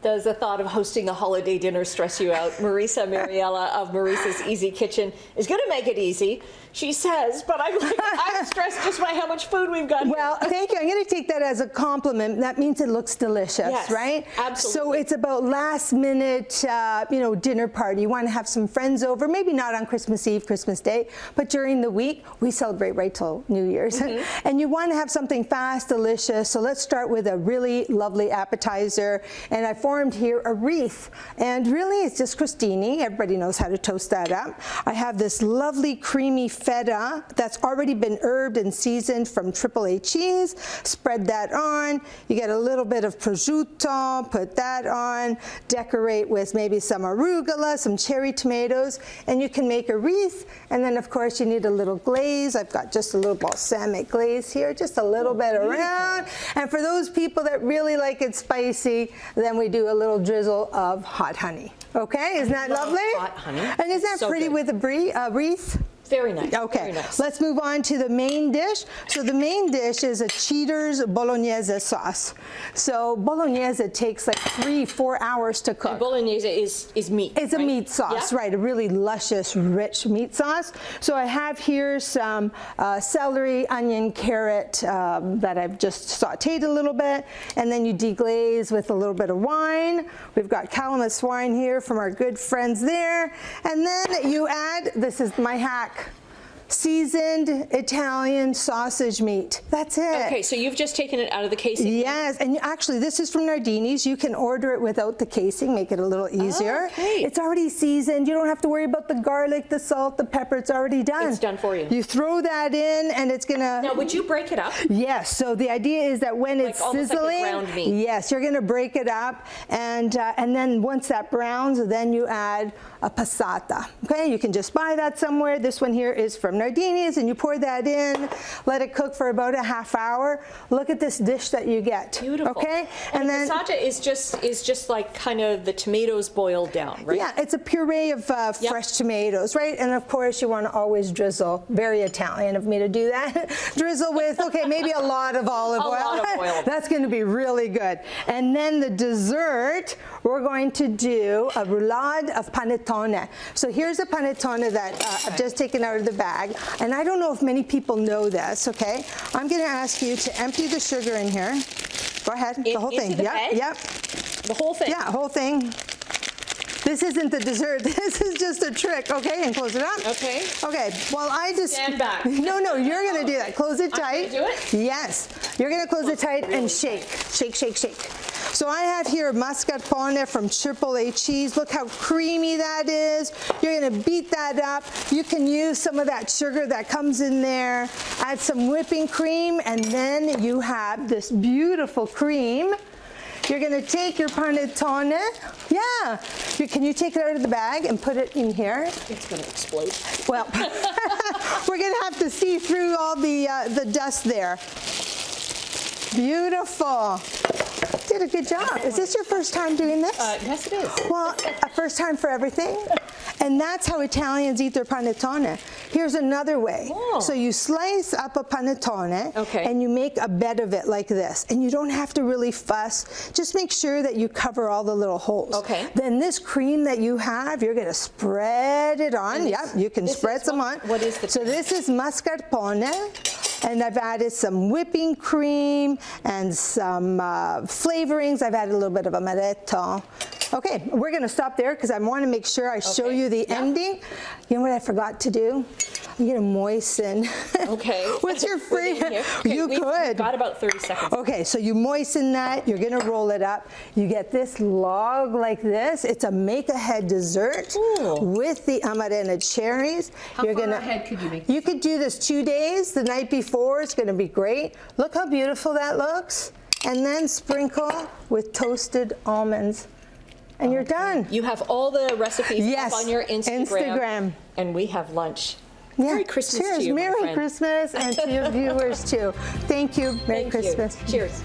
Does the thought of hosting a holiday dinner stress you out? Marisa Mariella of Marisa's Easy Kitchen is going to make it easy, she says, but I'm like, I'm stressed just by how much food we've got. Well, thank you. I'm going to take that as a compliment. That means it looks delicious, yes, right? Absolutely. So it's about last minute, dinner party. You want to have some friends over, maybe not on Christmas Eve, Christmas Day, but during the week. We celebrate right till New Year's. And you want to have something fast, delicious. So let's start with a really lovely appetizer. And I formed here a wreath. And really, it's just crostini. Everybody knows how to toast that up. I have this lovely creamy feta that's already been herbed and seasoned from AAA cheese. Spread that on. You get a little bit of prosciutto, put that on. Decorate with maybe some arugula, some cherry tomatoes, and you can make a wreath. And then, of course, you need a little glaze. I've got just a little balsamic glaze here, just a little bit around. And for those people that really like it spicy, then we do a little drizzle of hot honey. Okay, isn't that lovely? Hot honey. And isn't that So pretty good. with a wreath? Very nice. Okay, Very nice. let's move on to the main dish. So the main dish is a Cheaters Bolognese sauce. So Bolognese takes like 3-4 hours to cook. And bolognese is meat. It's a right? meat sauce, Yeah? right? A really luscious, rich meat sauce. So I have here some celery, onion, carrot that I've just sauteed a little bit, and then you deglaze with a little bit of wine. We've got Calamus wine here from our good friends there, and then you add, this is my hack, seasoned Italian sausage meat. That's it. Okay, so you've just taken it out of the casing. Yes, and actually this is from Nardini's. You can order it without the casing, make it a little easier. Okay. It's already seasoned. You don't have to worry about the garlic, the salt, the pepper. It's already done. It's done for you. You throw that in and it's gonna... Now, would you break it up? Yes, so the idea is that when it's almost like a sizzling, ground meat. yes, you're gonna break it up, and then once that browns, then you add a passata. Okay, you can just buy that somewhere. This one here is from Nardini's, and you pour that in, let it cook for about a half hour. Look at this dish that you get. Beautiful. Okay, And then passata is just like kind of the tomatoes boiled down, right? yeah, it's a puree of fresh tomatoes, right? And of course, you want to always drizzle. Very Italian of me to do that. Drizzle with, okay, maybe a lot of olive oil. A lot of oil. That's going to be really good. And then the dessert, we're going to do a roulade of panettone. So here's a panettone that I've just taken out of the bag. And I don't know if many people know this, okay? I'm going to ask you to empty the sugar in here. Go ahead, the whole thing. Into the Yep, bag? yep. The whole thing? Yeah, whole thing. This isn't the dessert. This is just a trick, okay? And close it up. Okay. Okay, well, I just... Stand back. No, you're going to do that. Close it tight. I'm gonna do it? Yes. You're going to close it tight and shake. Shake, shake, shake. So I have here mascarpone from AAA cheese. Look how creamy that is. You're going to beat that up. You can use some of that sugar that comes in there. Add some whipping cream, and then you have this beautiful cream. You're going to take your panettone. Yeah. Can you take it out of the bag and put it in here? It's going to explode. Well, we're going to have to see through all the dust there. Beautiful. Did a good job. Is this your first time doing this? Yes, it is. Well, a first time for everything. And that's how Italians eat their panettone. Here's another way. Oh. So you slice up a panettone, okay, and you make a bed of it like this. And you don't have to really fuss. Just make sure that you cover all the little holes. Okay. Then this cream that you have, you're going to spread it on. Yep, you can spread some on. What is the So this is mascarpone. And I've added some whipping cream and some flavorings. I've added a little bit of amaretto. Okay, we're going to stop there because I want to make sure I show you the ending. You know what I forgot to do? I'm going to moisten. Okay. What's your favorite? Okay, You we've could. got about 30 seconds. Okay, so you moisten that. You're going to roll it up. You get this log like this. It's a make-ahead dessert with the amarena cherries. How far ahead could you make this? You could do this 2 days. The night before, it's going to be great. Look how beautiful that looks. And then sprinkle with toasted almonds. And you're done. You have all the recipes up on your Instagram. And we have lunch. Yeah. Merry Christmas Cheers. to you, my Merry friend. Christmas, and to your viewers too. Thank you. Merry Thank you. Christmas. Cheers.